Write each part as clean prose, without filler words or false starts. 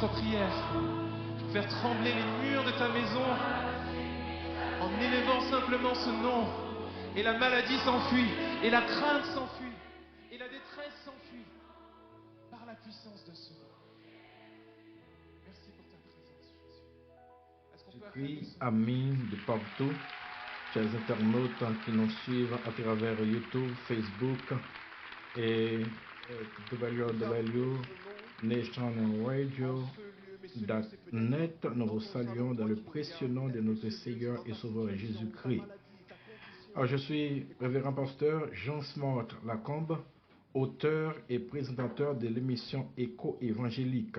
en prière, pour faire trembler les murs de ta maison, en élevant simplement ce nom. Et la maladie s'enfuit, et la crainte s'enfuit, et la détresse s'enfuit, par la puissance de ce nom. Merci pour ta présence, Jésus. Est-ce qu'on peut acclamer ce nom? Amis de partout, chers internautes qui nous suivent à travers YouTube, Facebook et www.nationradio.net, nous vous saluons dans le précieux nom de notre Seigneur et Sauveur Jésus-Christ. Alors, je suis révérend pasteur Jean Smart Lacombe, auteur et présentateur de l'émission Écho évangélique.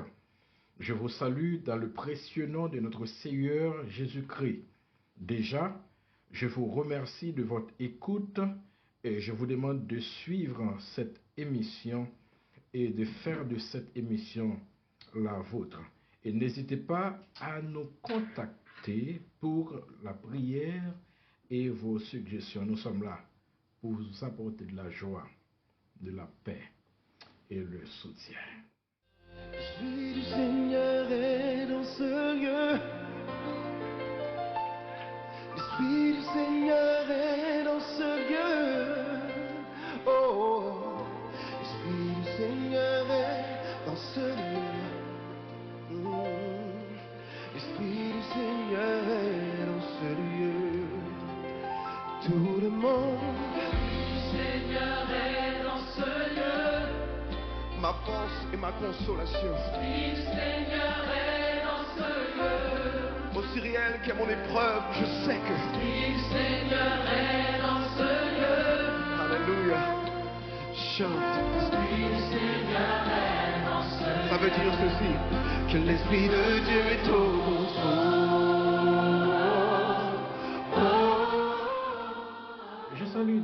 Je vous salue dans le précieux nom de notre Seigneur Jésus-Christ. Déjà, je vous remercie de votre écoute et je vous demande de suivre cette émission et de faire de cette émission la vôtre. Et n'hésitez pas à nous contacter pour la prière et vos suggestions. Nous sommes là pour vous apporter de la joie, de la paix et le soutien. L'Esprit du Seigneur est dans ce lieu. L'Esprit du Seigneur est dans ce lieu. Oh, l'Esprit du Seigneur est dans ce lieu. L'Esprit du Seigneur est dans ce lieu. Tout le monde. L'Esprit du Seigneur est dans ce lieu. Ma force et ma consolation. L'Esprit du Seigneur est dans ce lieu. Aussi réel qu'est mon épreuve, je sais que l'Esprit du Seigneur est dans ce lieu. Alléluia. Chante. L'Esprit du Seigneur est dans ce lieu. Ça veut dire ceci, que l'Esprit de Dieu est au contrôle. Je salue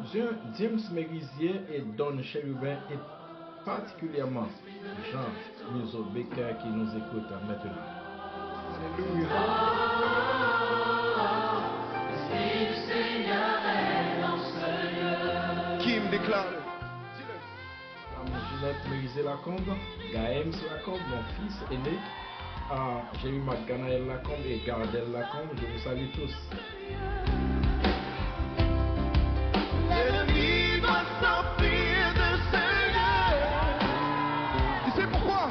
James Mérisier et Don Chérubin et particulièrement Jean Muzo Becker qui nous écoute maintenant. Alléluia. L'Esprit du Seigneur est dans ce lieu. Qui me déclare? Dis-le. Ginette Mérisier Lacombe, Gaëms Lacombe, mon fils aîné. J'ai eu Ganaël Lacombe et Gardel Lacombe. Je vous salue tous. L'ennemi doit sortir de ce lieu. Tu sais pourquoi?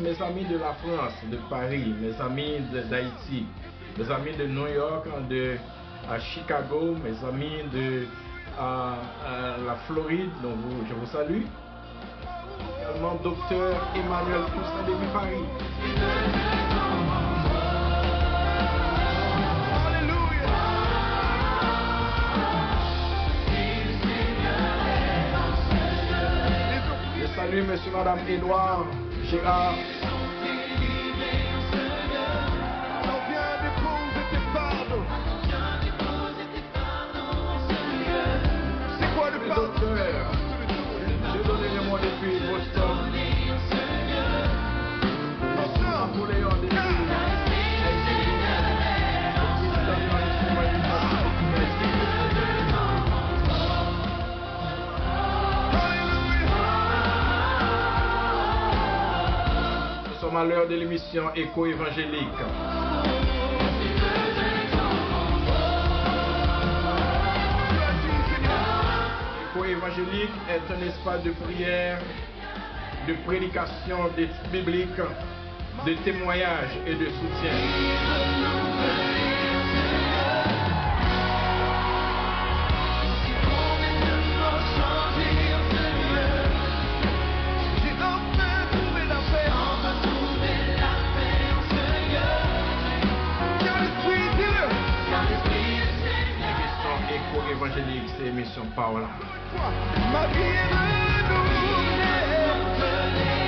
Mes amis de la France, de Paris, mes amis d'Haïti, mes amis de New York, de Chicago, mes amis de la Floride, donc je vous salue. Également docteur Emmanuel Toussaint depuis Paris. Je salue monsieur, madame Édouard, Gérard. C'est quoi le Le pardon? docteur, j'ai donné le mot depuis Boston. Napoléon de Nous sommes à l'heure de l'émission Écho évangélique. Écho évangélique est un espace de prière, de prédication biblique, de témoignage et de soutien. Évangélique, c'est émission Paola. Ma vie est renouvelée en ce lieu.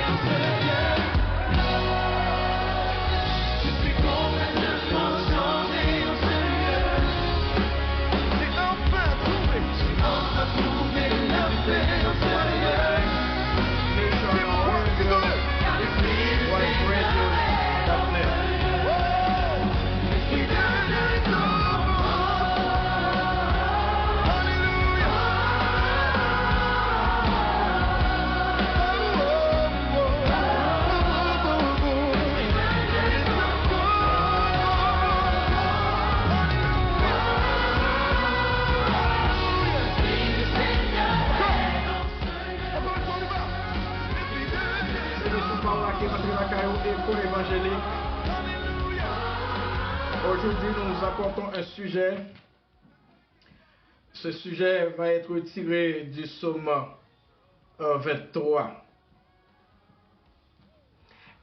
Je suis complètement changé en ce lieu. J'ai enfin trouvé la paix en ce lieu. C'est pourquoi tu veux. écho évangélique. Aujourd'hui, nous nous apportons un sujet. Ce sujet va être tiré du psaume 23.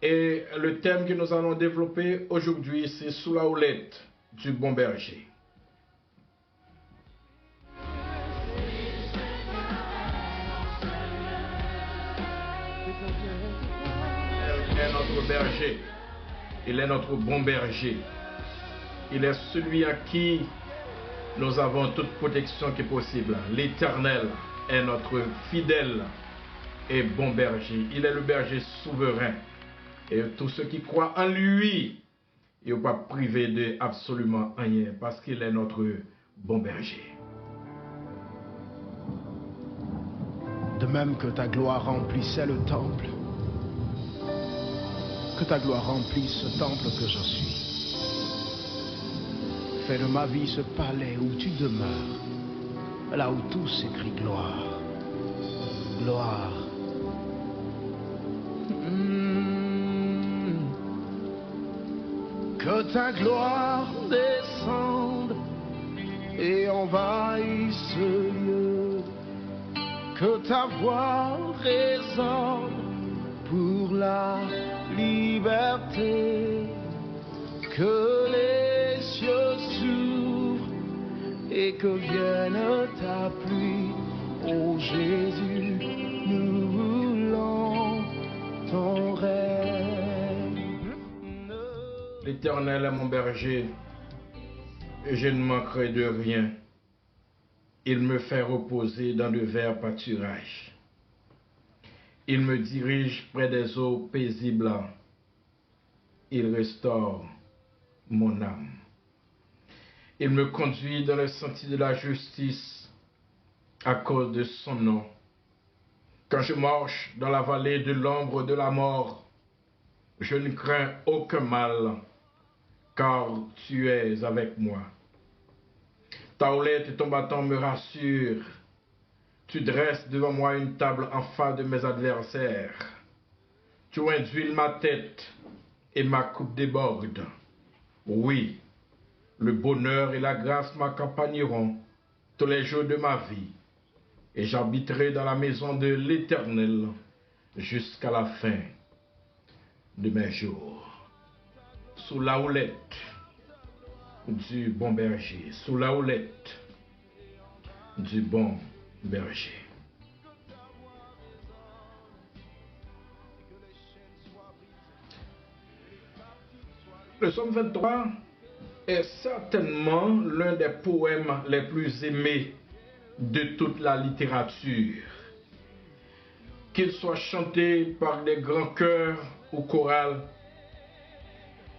Et le thème que nous allons développer aujourd'hui, c'est sous la houlette du bon berger. Il est notre berger. Il est notre bon berger. Il est celui à qui nous avons toute protection qui est possible. L'Éternel est notre fidèle et bon berger. Il est le berger souverain. Et tous ceux qui croient en lui, ils ne sont pas privés de absolument rien parce qu'il est notre bon berger. De même que ta gloire remplissait le temple, que ta gloire remplisse ce temple que je suis. Fais de ma vie ce palais où tu demeures, là où tout s'écrit gloire, gloire. Que ta gloire descende et envahisse ce lieu. Que ta voix résonne pour la liberté. Que les cieux s'ouvrent et que vienne ta pluie. Ô Jésus, nous voulons ton règne. L'Éternel est mon berger et je ne manquerai de rien. Il me fait reposer dans de verts pâturages. Il me dirige près des eaux paisibles. Il restaure mon âme. Il me conduit dans le sentier de la justice à cause de son nom. Quand je marche dans la vallée de l'ombre de la mort, je ne crains aucun mal, car tu es avec moi. Ta houlette et ton bâton me rassurent. Tu dresses devant moi une table en face de mes adversaires. Tu induis ma tête et ma coupe déborde. Oui, le bonheur et la grâce m'accompagneront tous les jours de ma vie, et j'habiterai dans la maison de l'Éternel jusqu'à la fin de mes jours. Sous la houlette du bon berger, sous la houlette du bon berger. Le psaume 23 est certainement l'un des poèmes les plus aimés de toute la littérature. Qu'il soit chanté par des grands chœurs ou chorales,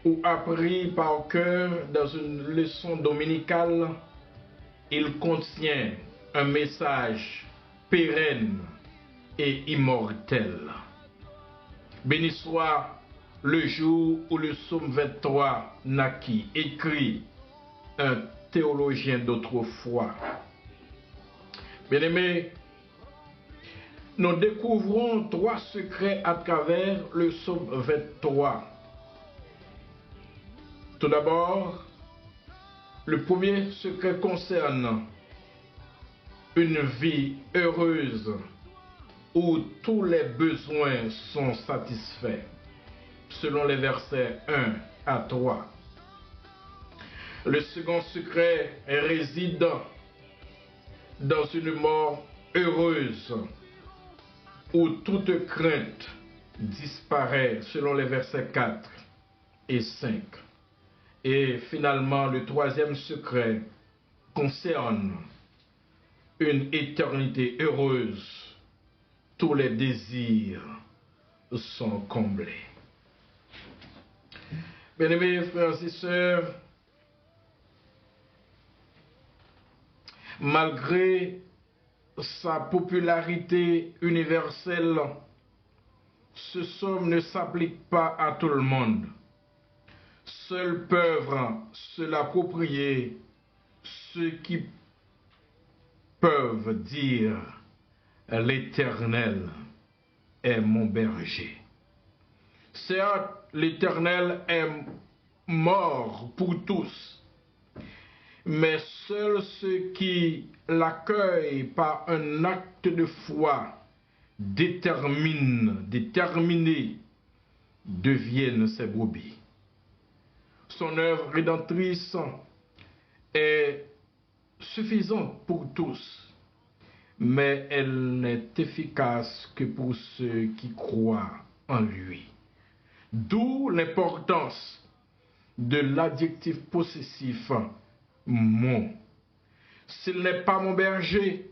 ou appris par cœur dans une leçon dominicale, il contient un message pérenne et immortel. Béni soit le jour où le psaume 23 naquit, écrit un théologien d'autrefois. Bien-aimés, nous découvrons trois secrets à travers le psaume 23. Tout d'abord, le premier secret concerne une vie heureuse où tous les besoins sont satisfaits, selon les versets 1 à 3. Le second secret réside dans une mort heureuse où toute crainte disparaît, selon les versets 4 et 5. Et finalement, le troisième secret concerne une éternité heureuse. Tous les désirs sont comblés. Bien-aimés frères et sœurs, malgré sa popularité universelle, ce psaume ne s'applique pas à tout le monde. Seuls peuvent se l'approprier ceux qui peuvent dire « L'Éternel est mon berger ». Certes, l'Éternel est mort pour tous, mais seuls ceux qui l'accueillent par un acte de foi déterminés, deviennent ses brebis. Son œuvre rédemptrice est suffisante pour tous, mais elle n'est efficace que pour ceux qui croient en lui. D'où l'importance de l'adjectif possessif mon. S'il n'est pas mon berger,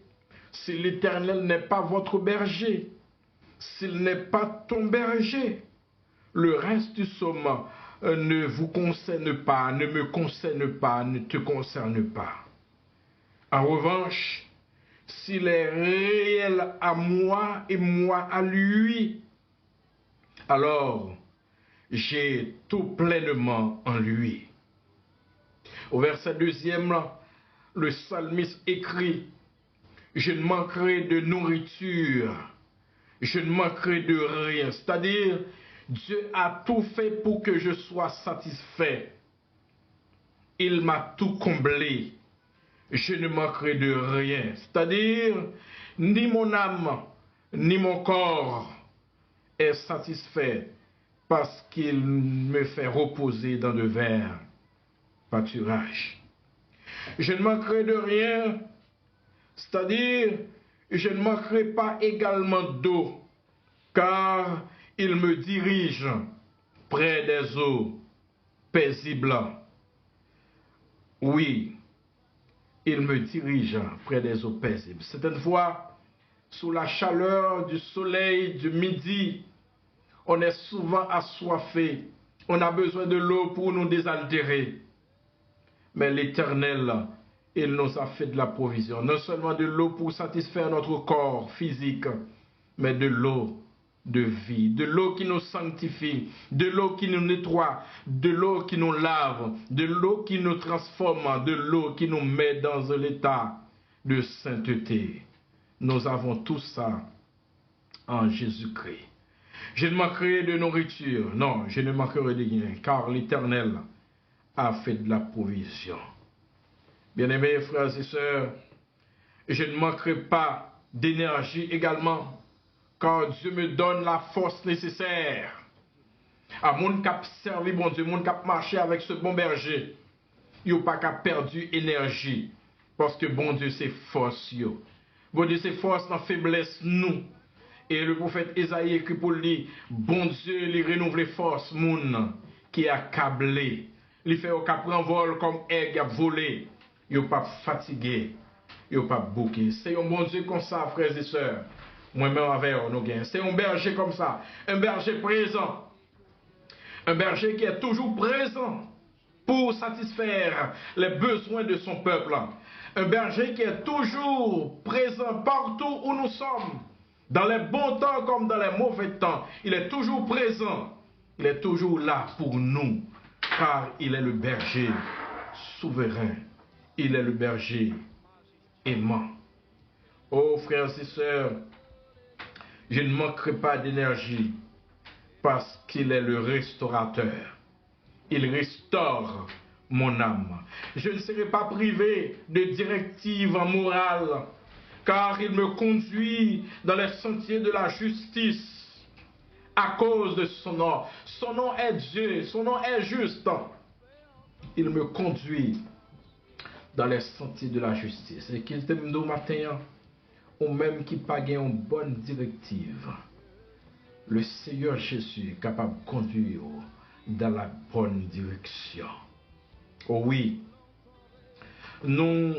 si l'Éternel n'est pas votre berger, s'il n'est pas ton berger, le reste du psaume ne vous concerne pas, ne me concerne pas, ne te concerne pas. En revanche, s'il est réel à moi et moi à lui, alors j'ai tout pleinement en lui. Au verset 2e, le psalmiste écrit: je ne manquerai de nourriture, je ne manquerai de rien. C'est-à-dire, Dieu a tout fait pour que je sois satisfait. Il m'a tout comblé. Je ne manquerai de rien. C'est-à-dire, ni mon âme, ni mon corps est satisfait parce qu'il me fait reposer dans de verts pâturages. Je ne manquerai de rien, c'est-à-dire, je ne manquerai pas également d'eau, car il me dirige près des eaux paisibles. Oui, il me dirige près des eaux paisibles. Certaines fois, sous la chaleur du soleil du midi, on est souvent assoiffé. On a besoin de l'eau pour nous désaltérer. Mais l'Éternel, il nous a fait de la provision. Non seulement de l'eau pour satisfaire notre corps physique, mais de l'eau de vie, de l'eau qui nous sanctifie, de l'eau qui nous nettoie, de l'eau qui nous lave, de l'eau qui nous transforme, de l'eau qui nous met dans un état de sainteté. Nous avons tout ça en Jésus-Christ. Je ne manquerai de nourriture, non, je ne manquerai de rien, car l'Éternel a fait de la provision. Bien-aimés frères et sœurs, je ne manquerai pas d'énergie également, car Dieu me donne la force nécessaire. À mon cap servi, bon Dieu, mon cap marché avec ce bon berger, il n'y a pas qu'à perdu énergie, parce que bon Dieu c'est force. Bon Dieu c'est force dans faiblesse nous. Et le prophète Esaïe écrit pour lui, bon Dieu, il renouvelle force moun qui est accablé. Il fait au cap prend vol comme aigle volé. Il n'est pas fatigué, il n'est pas bouqué. C'est un bon Dieu comme ça, frères et sœurs. Moi-même avec nous gagnons. C'est un berger comme ça, un berger présent. Un berger qui est toujours présent pour satisfaire les besoins de son peuple. Un berger qui est toujours présent partout où nous sommes. Dans les bons temps comme dans les mauvais temps, il est toujours présent. Il est toujours là pour nous, car il est le berger souverain. Il est le berger aimant. Oh frères et sœurs, je ne manquerai pas d'énergie parce qu'il est le restaurateur. Il restaure mon âme. Je ne serai pas privé de directives morales, car il me conduit dans les sentiers de la justice à cause de son nom. Son nom est Dieu, son nom est juste. Il me conduit dans les sentiers de la justice. Et qu'il t'aime nous matin, ou même qui pas une bonne directive, le Seigneur Jésus est capable de conduire dans la bonne direction. Oh oui, nous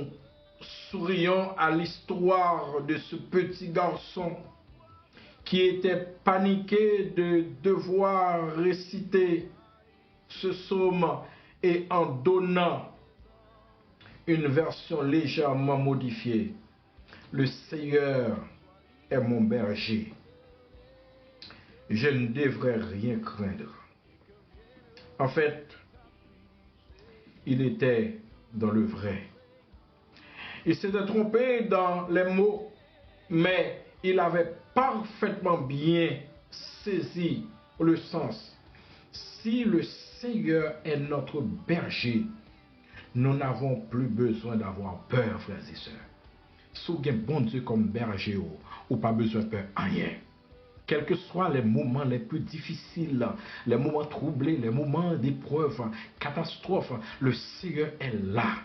sourions à l'histoire de ce petit garçon qui était paniqué de devoir réciter ce psaume et en donnant une version légèrement modifiée. Le Seigneur est mon berger. Je ne devrais rien craindre. En fait, il était dans le vrai. Il s'était trompé dans les mots, mais il avait parfaitement bien saisi le sens. Si le Seigneur est notre berger, nous n'avons plus besoin d'avoir peur, frères et sœurs. Si vous avez bon Dieu comme berger, ou pas besoin de peur, rien. Quels que soient les moments les plus difficiles, les moments troublés, les moments d'épreuve, catastrophes, le Seigneur est là.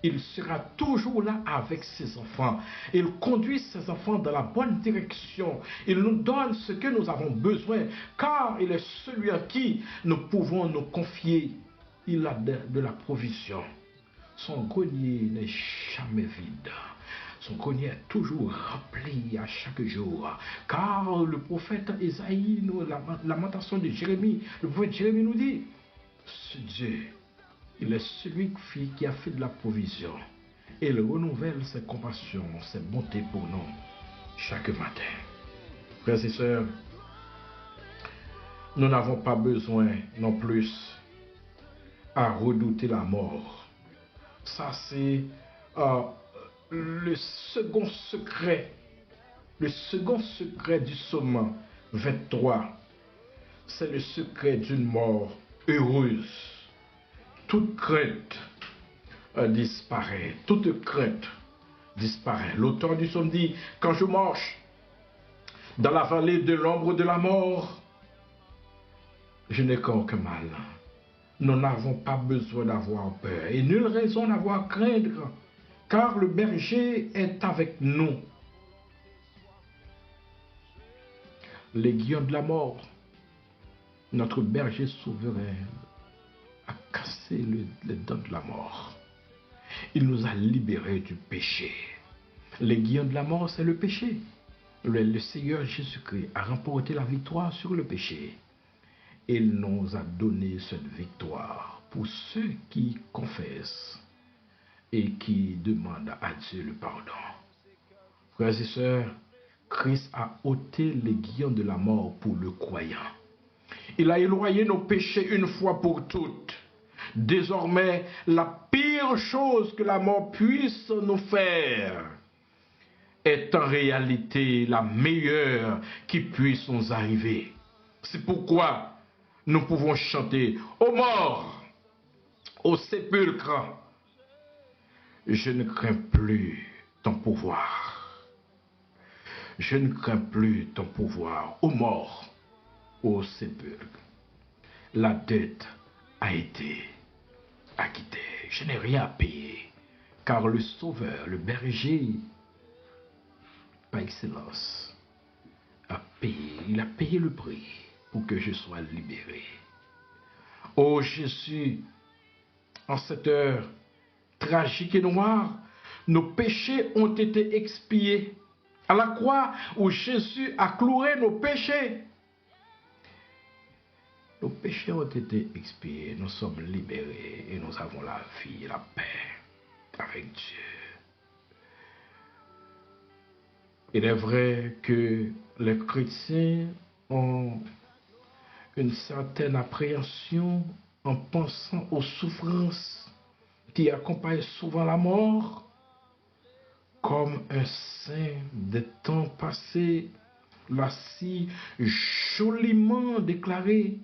Il sera toujours là avec ses enfants. Il conduit ses enfants dans la bonne direction. Il nous donne ce que nous avons besoin, car il est celui à qui nous pouvons nous confier. Il a de la provision. Son grenier n'est jamais vide. Son grenier est toujours rempli à chaque jour. Car le prophète Ésaïe, la lamentation de Jérémie, le prophète Jérémie nous dit, ce Dieu, il est celui qui a fait de la provision. Et il renouvelle ses compassions, ses bontés pour nous chaque matin. Frères et sœurs, nous n'avons pas besoin non plus à redouter la mort. Ça, c'est le second secret du psaume 23. C'est le secret d'une mort heureuse. Toute crainte disparaît. Toute crainte disparaît. L'auteur du psaume dit, quand je marche dans la vallée de l'ombre de la mort, je n'ai qu'aucun mal. Nous n'avons pas besoin d'avoir peur et nulle raison d'avoir à craindre, car le berger est avec nous. L'aiguillon de la mort, notre berger souverain, a cassé les dents de la mort. Il nous a libérés du péché. L'aiguillon de la mort, c'est le péché. Le Seigneur Jésus-Christ a remporté la victoire sur le péché. Il nous a donné cette victoire pour ceux qui confessent et qui demandent à Dieu le pardon. Frères et sœurs, Christ a ôté l'aiguillon de la mort pour le croyant. Il a éloigné nos péchés une fois pour toutes. Désormais, la pire chose que la mort puisse nous faire est en réalité la meilleure qui puisse nous arriver. C'est pourquoi nous pouvons chanter « Ô mort, au sépulcre, je ne crains plus ton pouvoir. Je ne crains plus ton pouvoir. Ô mort, au sépulcre, la dette a été acquittée. Je n'ai rien à payer, car le Sauveur, le berger, par excellence, a payé. Il a payé le prix pour que je sois libéré. Ô Jésus, en cette heure tragique et noire, nos péchés ont été expiés. À la croix où Jésus a cloué nos péchés, nos péchés ont été expiés, nous sommes libérés et nous avons la vie et la paix avec Dieu. Il est vrai que les chrétiens ont une certaine appréhension en pensant aux souffrances qui accompagnent souvent la mort, comme un saint des temps passés l'a si joliment déclaré.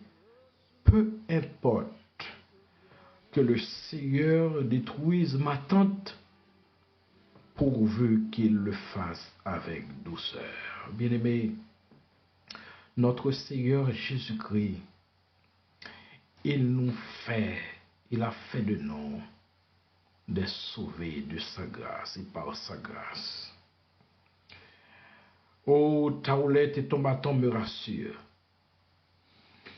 Peu importe que le Seigneur détruise ma tente, pourvu qu'il le fasse avec douceur. Bien-aimés, notre Seigneur Jésus-Christ, il a fait de nous des sauvés de sa grâce et par sa grâce. Oh, ta houlette et ton bâton me rassurent.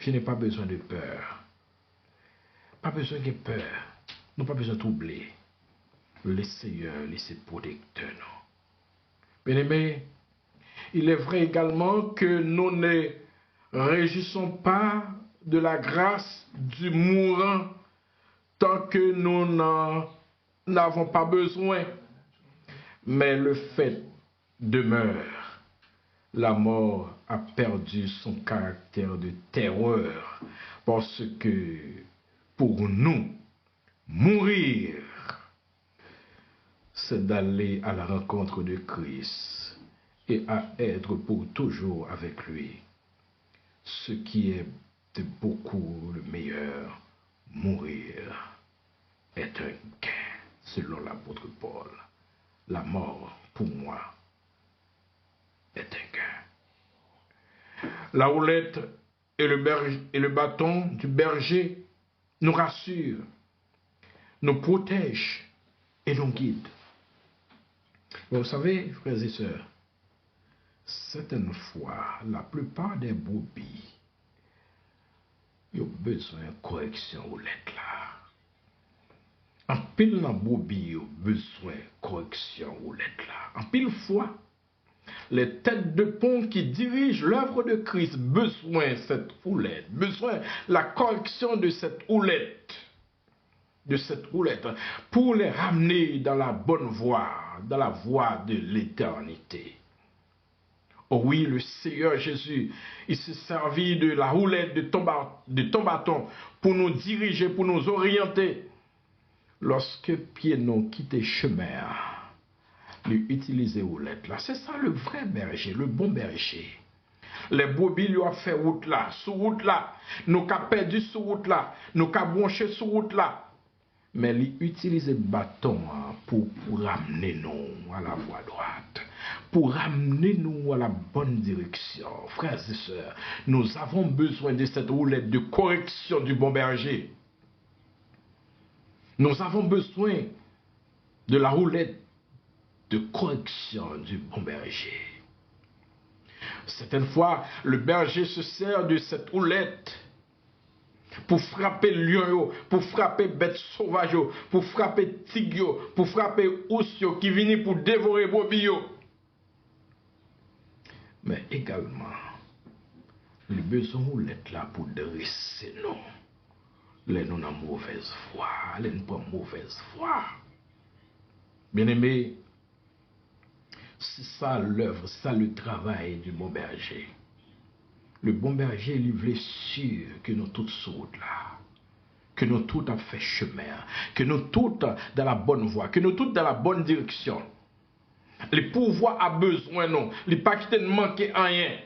Je n'ai pas besoin de peur. Pas besoin de peur. Non, pas besoin de troubler. Le Seigneur, laissez protecteur. Bien-aimés, il est vrai également que nous ne réjouissons pas de la grâce du mourant tant que nous n'en avons pas besoin. Mais le fait demeure. La mort a perdu son caractère de terreur parce que pour nous, mourir, c'est d'aller à la rencontre de Christ et à être pour toujours avec lui. ce qui est de beaucoup le meilleur, mourir est un gain, selon l'apôtre Paul. La mort, pour moi, est un gain. La houlette et le bâton du berger nous rassurent, nous protègent et nous guident. Vous savez, frères et sœurs, certaines fois, la plupart des brebis ont besoin de correction ou lettre là. En pile dans brebis ont besoin de correction ou lettre là. En pile fois, les têtes de pont qui dirigent l'œuvre de Christ besoin de cette houlette, besoin de la correction de cette houlette, pour les ramener dans la bonne voie, dans la voie de l'éternité. Oh oui, le Seigneur Jésus, il s'est servi de la houlette de ton bâton pour nous diriger, pour nous orienter. Lorsque pieds nous quittent chemin, lui utiliser houlette là. C'est ça le vrai berger, le bon berger. Les brebis lui ont fait route là, sous route là. Nous avons perdu sous route là. Nous avons branché sous route là. Mais lui utiliser le bâton pour ramener nous à la voie droite. Pour ramener nous à la bonne direction. Frères et sœurs, nous avons besoin de cette houlette de correction du bon berger. Nous avons besoin de la houlette de correction du bon berger. Certaines fois, le berger se sert de cette houlette pour frapper lion, pour frapper bête sauvage, pour frapper tigre, pour frapper ours qui viennent pour dévorer brebis. Mais également, le besoin houlette là pour dresser nous. Les nous en mauvaise foi, les nous pas mauvaise foi. Bien-aimés, c'est ça l'œuvre, ça le travail du bon berger. Le bon berger, il veut sûr que nous tous sommes là, que nous tous avons fait chemin, que nous tous dans la bonne voie, que nous tous dans la bonne direction. Le pouvoir a besoin de nous, il ne pas quitter de manquer rien.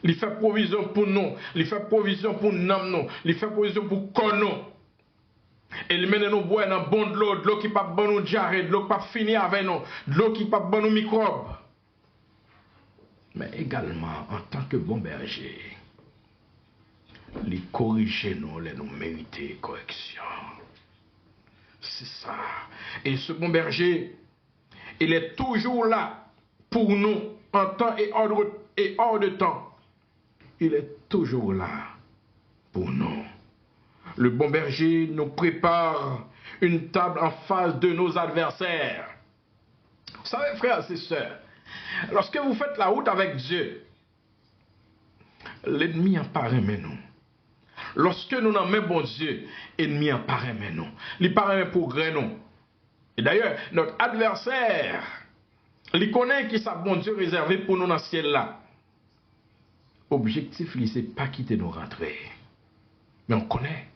Il fait provision pour nous, il fait provision pour nous, il fait provision pour nous. Et il mène nous boire dans bon de l'eau qui ne pas bon nous diarrhée, de l'eau qui pas finir avec nous, de l'eau qui pas bon nous microbes. Mais également, en tant que bon berger, il corrige nous, les nous mériter correction. C'est ça. Et ce bon berger, il est toujours là pour nous, en temps et hors de temps. Il est toujours là pour nous. Le bon berger nous prépare une table en face de nos adversaires. Vous savez, frères et sœurs, lorsque vous faites la route avec Dieu, l'ennemi apparaît mais nous. Lorsque nous n'en mettons bon Dieu, l'ennemi apparaît mais nous. Il paraît pour nous. Et d'ailleurs, notre adversaire, il connaît qui sa bon Dieu réservé pour nous dans le ciel là. Objectif, il ne pas quitter nos rentrées. Mais on connaît.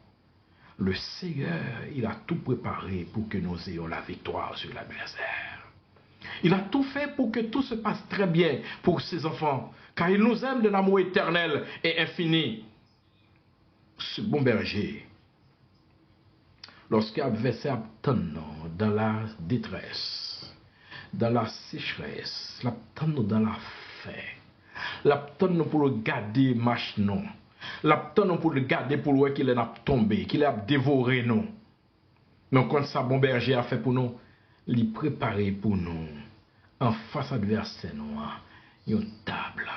Le Seigneur, il a tout préparé pour que nous ayons la victoire sur l'adversaire. Il a tout fait pour que tout se passe très bien pour ses enfants, car il nous aime d'un amour éternel et infini. Ce bon berger, lorsqu'un adversaire attend dans la détresse, dans la sécheresse, l'attend dans la faim, l'attend pour le garder marche non. L'attend pour le garder pour le qu'il a tombé, qu'il a dévoré nous. Mais quand ça bon berger a fait pour nous, il préparé pour nous, en face adversaire nous, une table.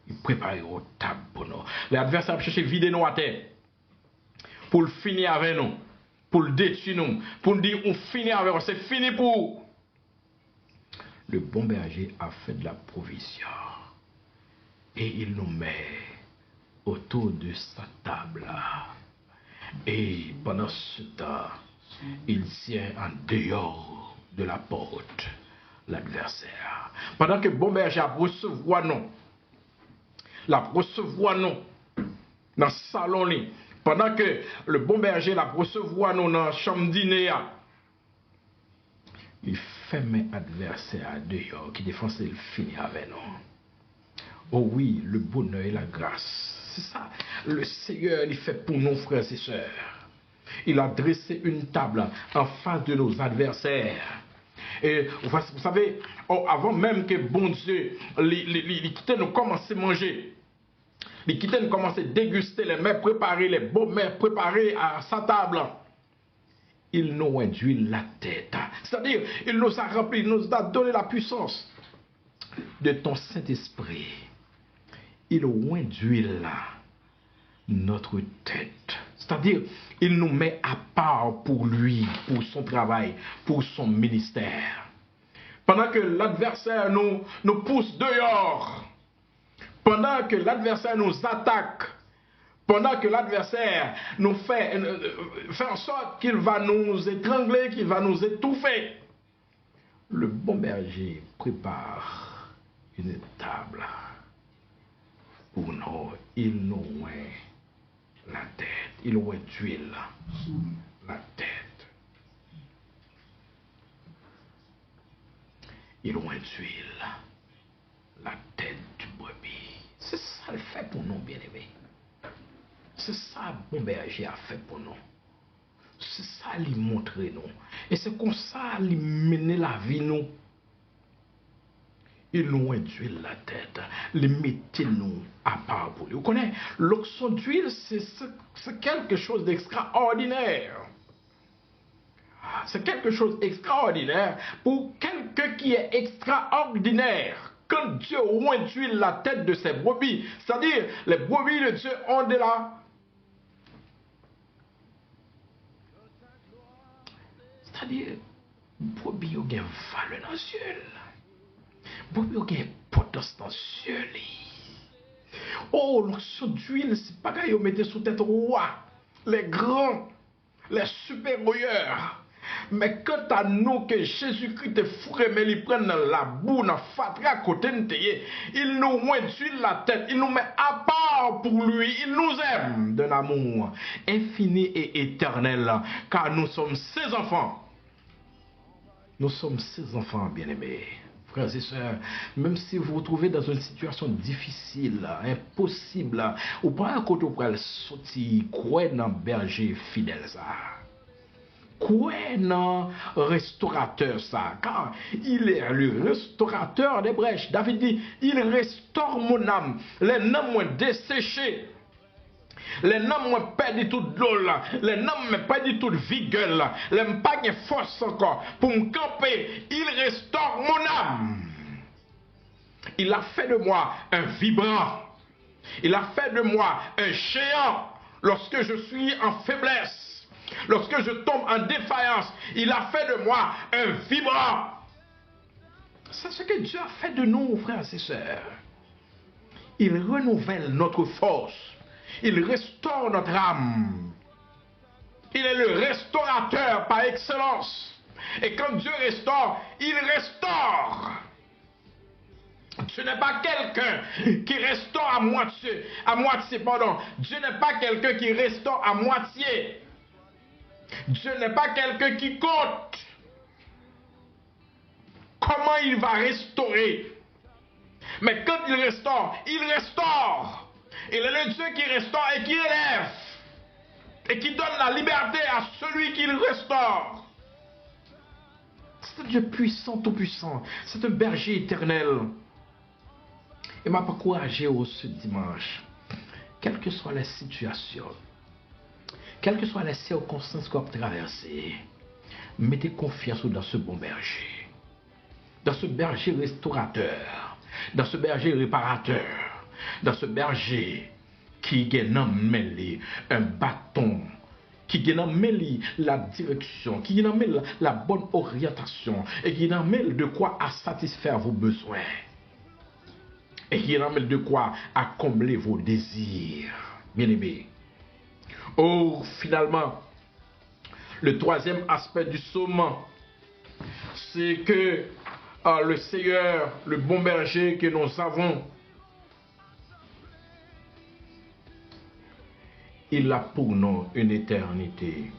Il prépare une table pour nous. L'adversaire a cherché vider nous à terre, pour le finir avec nous, pour le détruire nous, pour nous dire on finit avec nous, c'est fini pour. Le bon berger a fait de la provision et il nous met autour de sa table. Et pendant ce temps, il tient en dehors de la porte l'adversaire. Pendant que bon berger a recevoir nous, dans le salon, pendant que le bon berger la recevoir nous dans la chambre dîner, il ferme l'adversaire dehors qui défense il finit avec nous. Oh oui, le bonheur et la grâce. C'est ça. Le Seigneur, il fait pour nos frères et sœurs. Il a dressé une table en face de nos adversaires. Et vous savez, avant même que bon Dieu, il quittait nous commencer à manger. Il quittait nous commencer à déguster les mets préparés, les beaux mets préparés à sa table. Il nous induit la tête. C'est-à-dire, il nous a rempli, il nous a donné la puissance de ton Saint-Esprit. Il induit là notre tête. C'est-à-dire, il nous met à part pour lui, pour son travail, pour son ministère. Pendant que l'adversaire nous pousse dehors, pendant que l'adversaire nous attaque, pendant que l'adversaire nous fait en sorte qu'il va nous étrangler, qu'il va nous étouffer, le bon berger prépare une table pour nous. Il nous met la tête, il met d'huile sous la tête. Il met d'huile la tête du brebis. C'est ça le fait pour nous, bien-aimés. C'est ça bon berger a fait pour nous. C'est ça lui montrer nous. Et c'est comme ça lui mener la vie nous. Il nous induit la tête, les mettez nous à part pour lui. Vous connaissez, l'onction d'huile, c'est quelque chose d'extraordinaire. C'est quelque chose d'extraordinaire pour quelqu'un qui est extraordinaire. Quand Dieu induit la tête de ses brebis, c'est-à-dire les brebis de Dieu ont de la... C'est-à-dire, brebis ont une valeur dans le ciel. Brebis ont une importance dans le ciel. Oh, l'onction d'huile, c'est pas qu'ils mettaient sous tête roi, les grands, les supérieurs. Mais quant à nous que Jésus-Christ est fourré, mais il prend la boue, dans fatra côté de il nous induit la tête, il nous met à part pour lui, il nous aime d'un amour infini et éternel, car nous sommes ses enfants. Nous sommes ses enfants bien-aimés. Frères et sœurs, même si vous vous trouvez dans une situation difficile, impossible, ou pas un côté pour sortir, quoi dans berger fidèle ça. Quoi non restaurateur ça, car il est le restaurateur des brèches. David dit, il restaure mon âme, les âmes moins desséchées, les âmes moins perdu toute l'eau, les âmes moins perdu toute vigueur, les âmes pas de force encore pour me camper, il restaure mon âme. Il a fait de moi un vibrant, il a fait de moi un géant lorsque je suis en faiblesse. Lorsque je tombe en défaillance, il a fait de moi un vibrant. C'est ce que Dieu a fait de nous, frères et sœurs. Il renouvelle notre force. Il restaure notre âme. Il est le restaurateur par excellence. Et quand Dieu restaure, il restaure. Ce n'est pas quelqu'un qui restaure à moitié. Dieu n'est pas quelqu'un qui restaure à moitié. Dieu n'est pas quelqu'un qui compte. Comment il va restaurer? Mais quand il restaure, il restaure. Il est le Dieu qui restaure et qui élève. Et qui donne la liberté à celui qui le restaure. C'est un Dieu puissant, tout puissant. C'est un berger éternel. Et m'a encouragé ce dimanche. Quelle que soit la situation, quelles que soient les circonstances qu'on a traversées, mettez confiance dans ce bon berger. Dans ce berger restaurateur. Dans ce berger réparateur. Dans ce berger qui gagne un bâton. Qui gagne la direction. Qui gagne la bonne orientation. Et qui gagne de quoi à satisfaire vos besoins. Et qui gagne de quoi à combler vos désirs. Bien-aimés. Oh, finalement, le troisième aspect du psaume, c'est que le Seigneur, le bon berger que nous avons, il a pour nous une éternité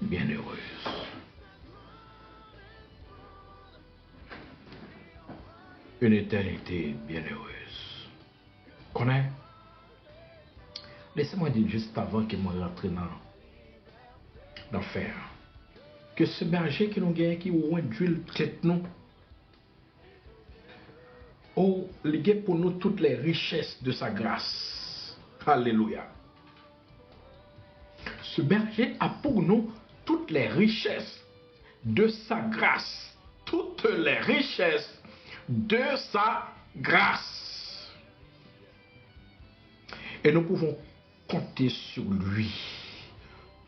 bienheureuse. Une éternité bienheureuse. connais? Laissez-moi dire juste avant que moi rentre dans l'enfer. Que ce berger que nous gagnons qui ou d'huile tête nous, oh, lié pour nous toutes les richesses de sa grâce. Alléluia. Ce berger a pour nous toutes les richesses de sa grâce. Toutes les richesses de sa grâce. Et nous pouvons compter sur lui.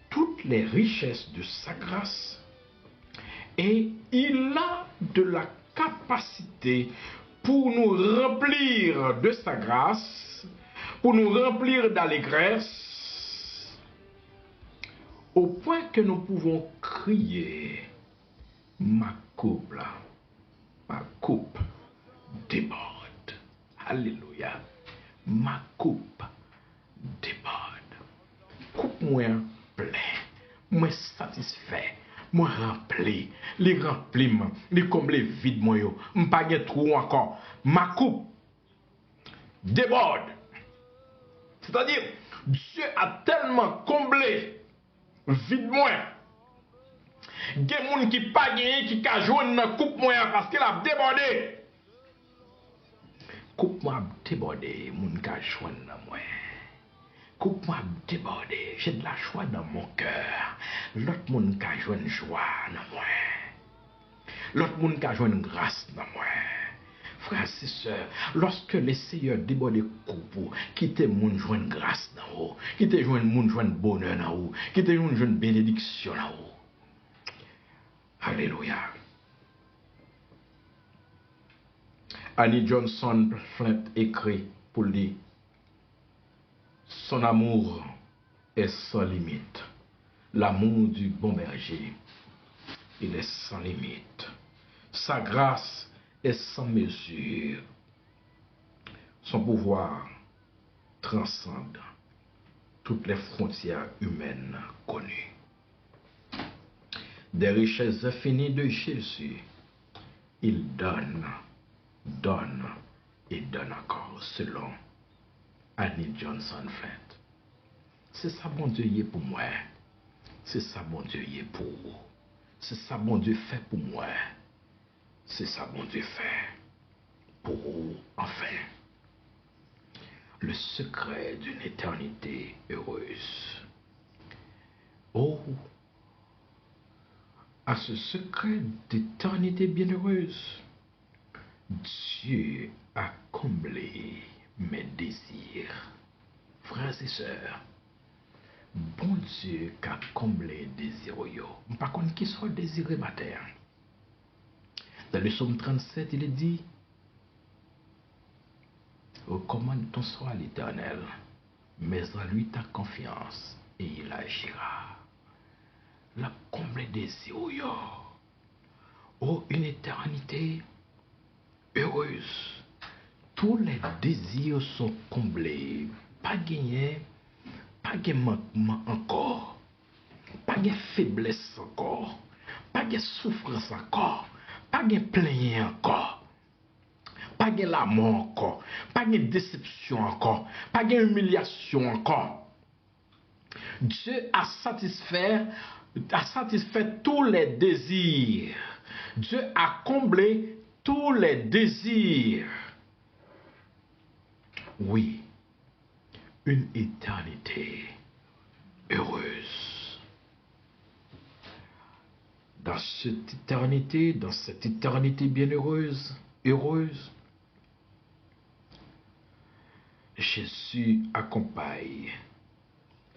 Toutes les richesses de sa grâce. Et il a de la capacité pour nous remplir de sa grâce, pour nous remplir d'allégresse, au point que nous pouvons crier, ma coupe déborde. Alléluia. Ma coupe déborde. Coupe-moi plein, moi satisfait, moi rempli, les remplis, les comblés vide moi yo, m'pas gen trou encore. Ma coupe déborde. C'est-à-dire, Dieu a tellement comblé vide moi. Gen moun qui pas gagné qui ka joindre dans coupe moi parce qu'il a débordé. Coupe moi débordé, moun ka joindre dans moi. Coupe-moi débordé, j'ai de la joie dans mon cœur. L'autre monde qui a joué une joie dans moi. L'autre monde qui a joué une grâce dans moi. Frères et sœurs, lorsque le Seigneur déborde coupe, quittez moun jouer une grâce dans vous, quittez moun jouer un bonheur dans vous, quittez moun jouer une bénédiction dans vous. Alléluia. Annie Johnson Flint écrit pour lui. Son amour est sans limite. L'amour du bon berger, il est sans limite. Sa grâce est sans mesure. Son pouvoir transcende toutes les frontières humaines connues. Des richesses infinies de Jésus, il donne et donne encore selon Annie Johnson Flint. C'est ça bon Dieu y est pour moi. C'est ça bon Dieu y est pour vous. C'est ça bon Dieu fait pour moi. C'est ça bon Dieu fait pour vous. Enfin, le secret d'une éternité heureuse. Oh, à ce secret d'éternité bienheureuse, Dieu a comblé mes désirs. Frères et sœurs, bon Dieu qui a comblé les désirs. Par contre, qui soit désiré matin. Dans le psaume 37, il est dit, recommande ton sort à l'Éternel, mets en lui ta confiance et il agira. La comblé des désirs. Oh, une éternité heureuse. Tous les désirs sont comblés. Pas gagné, pas de manquement encore, pas de faiblesse encore, pas de souffrance encore, pas de plainte encore, pas de la mort encore, pas de déception encore, pas d'humiliation encore. Dieu a satisfait tous les désirs. Dieu a comblé tous les désirs. Oui, une éternité heureuse. Dans cette éternité bienheureuse, Jésus accompagne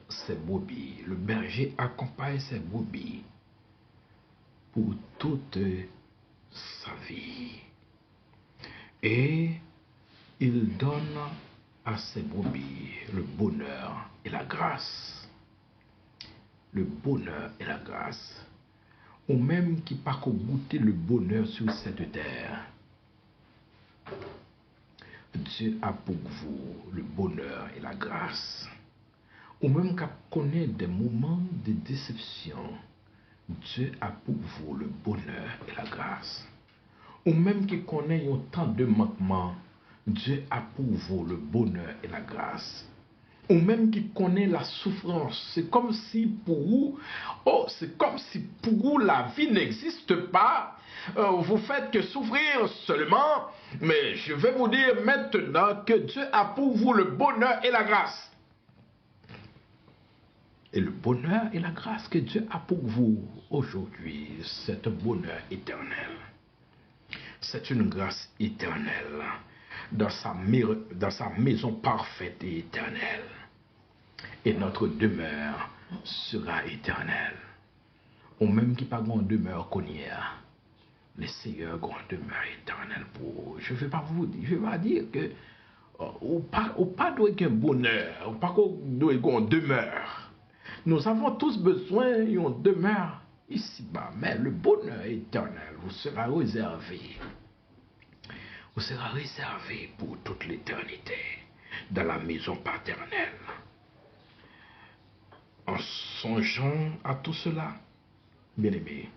ses brebis. Le berger accompagne ses brebis pour toute sa vie. Et il donne à ses brebis le bonheur et la grâce. Le bonheur et la grâce. Ou même qui pas goûter le bonheur sur cette terre. Dieu a pour vous le bonheur et la grâce. Ou même qui connaît des moments de déception. Dieu a pour vous le bonheur et la grâce. Ou même qui connaît autant de manquements. Dieu a pour vous le bonheur et la grâce. Ou même qui connaît la souffrance. C'est comme si pour vous, la vie n'existe pas. Vous faites que souffrir seulement. Mais je vais vous dire maintenant que Dieu a pour vous le bonheur et la grâce. Et le bonheur et la grâce que Dieu a pour vous aujourd'hui, c'est un bonheur éternel. C'est une grâce éternelle dans sa maison parfaite et éternelle. Et notre demeure sera éternelle. Ou même qui pas grande demeure qu'on y a, le Seigneur grande demeure éternelle pour vous. Je ne vais pas dire que ou pas doit un bonheur, ou pas doit une demeure. Nous avons tous besoin d'une demeure ici-bas, mais le bonheur éternel vous sera réservé. Vous sera réservé pour toute l'éternité dans la maison paternelle. En songeant à tout cela, bien-aimés,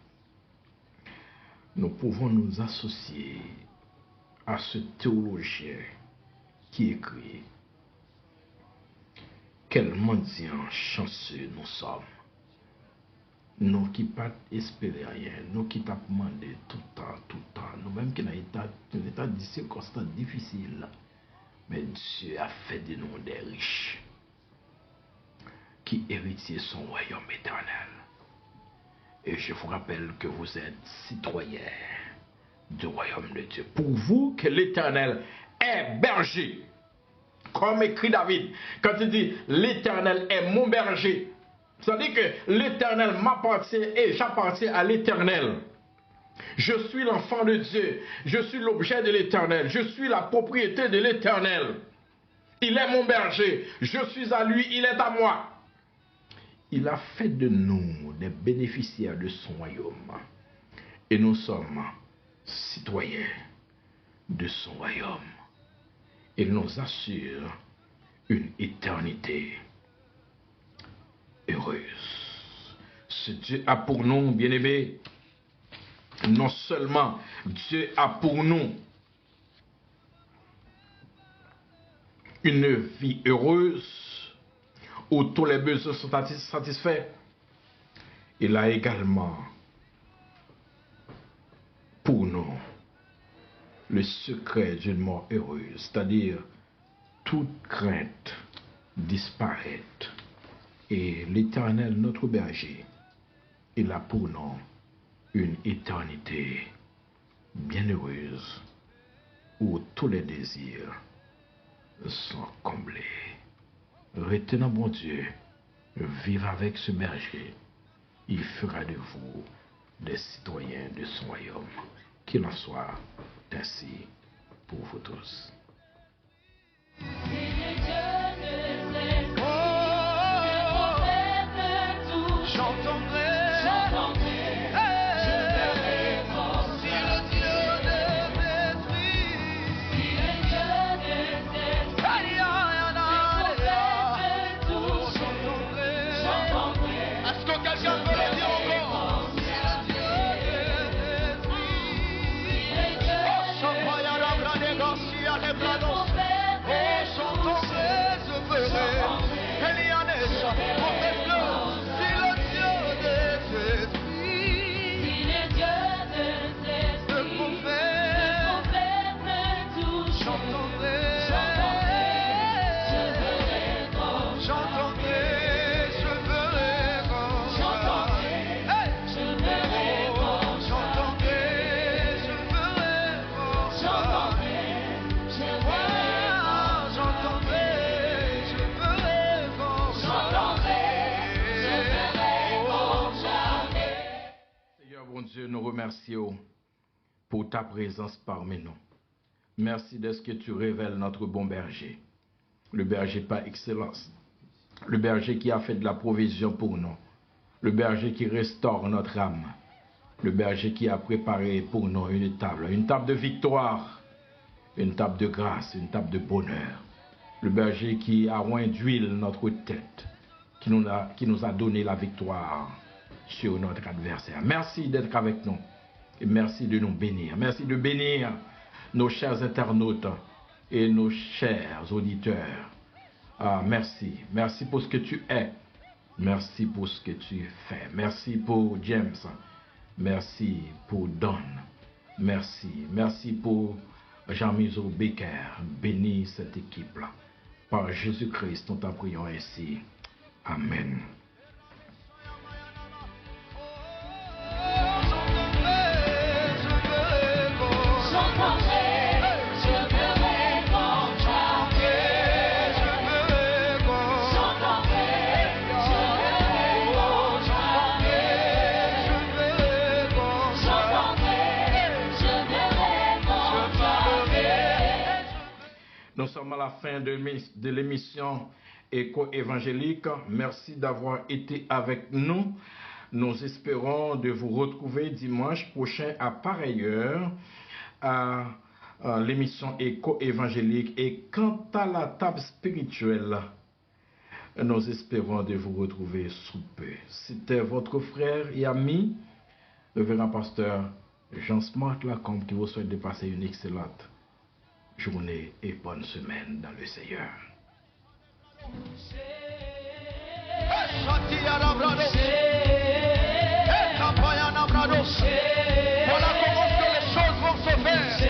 nous pouvons nous associer à ce théologien qui écrit: quel mendiant chanceux nous sommes, nous qui pas espérer rien, nous qui t'avons demandé tout le temps, nous-mêmes qui sommes dans un état de circonstances difficiles, mais Dieu a fait de nous des riches, qui héritiez son royaume éternel. Et je vous rappelle que vous êtes citoyens du royaume de Dieu. Pour vous que l'Éternel est berger, comme écrit David, quand il dit l'Éternel est mon berger, ça veut dire que l'Éternel m'appartient et j'appartiens à l'Éternel. Je suis l'enfant de Dieu, je suis l'objet de l'Éternel, je suis la propriété de l'Éternel. Il est mon berger, je suis à lui, il est à moi. Il a fait de nous des bénéficiaires de son royaume. Et nous sommes citoyens de son royaume. Il nous assure une éternité heureuse. Ce Dieu a pour nous, bien-aimés, non seulement Dieu a pour nous une vie heureuse, où tous les besoins sont satisfaits, il a également pour nous le secret d'une mort heureuse, c'est-à-dire toute crainte disparaît. Et l'Éternel, notre berger, il a pour nous une éternité bienheureuse où tous les désirs sont comblés. Retenons, bon Dieu, vivre avec ce berger. Il fera de vous des citoyens de son royaume. Qu'il en soit ainsi pour vous tous. Dieu, nous remercions pour ta présence parmi nous. Merci de ce que tu révèles notre bon berger, le berger par excellence, le berger qui a fait de la provision pour nous, le berger qui restaure notre âme, le berger qui a préparé pour nous une table de victoire, une table de grâce, une table de bonheur, le berger qui a oint d'huile notre tête, qui nous a donné la victoire sur notre adversaire. Merci d'être avec nous et merci de nous bénir. Merci de bénir nos chers internautes et nos chers auditeurs. Merci. Merci pour ce que tu es. Merci pour ce que tu fais. Merci pour James. Merci pour Don. Merci. Merci pour Jean-Mizo Becker. Bénis cette équipe-là. Par Jésus-Christ, nous t'en prions ainsi. Amen. Nous sommes à la fin de l'émission Écho évangélique. Merci d'avoir été avec nous. Nous espérons de vous retrouver dimanche prochain à pareille heure à l'émission Écho évangélique. Et quant à la table spirituelle, nous espérons de vous retrouver sous peu. C'était votre frère et ami, le révérend pasteur Jean-Smart Lacombe, qui vous souhaite de passer une excellente journée et bonne semaine dans le Seigneur. Voilà comment les choses vont se faire.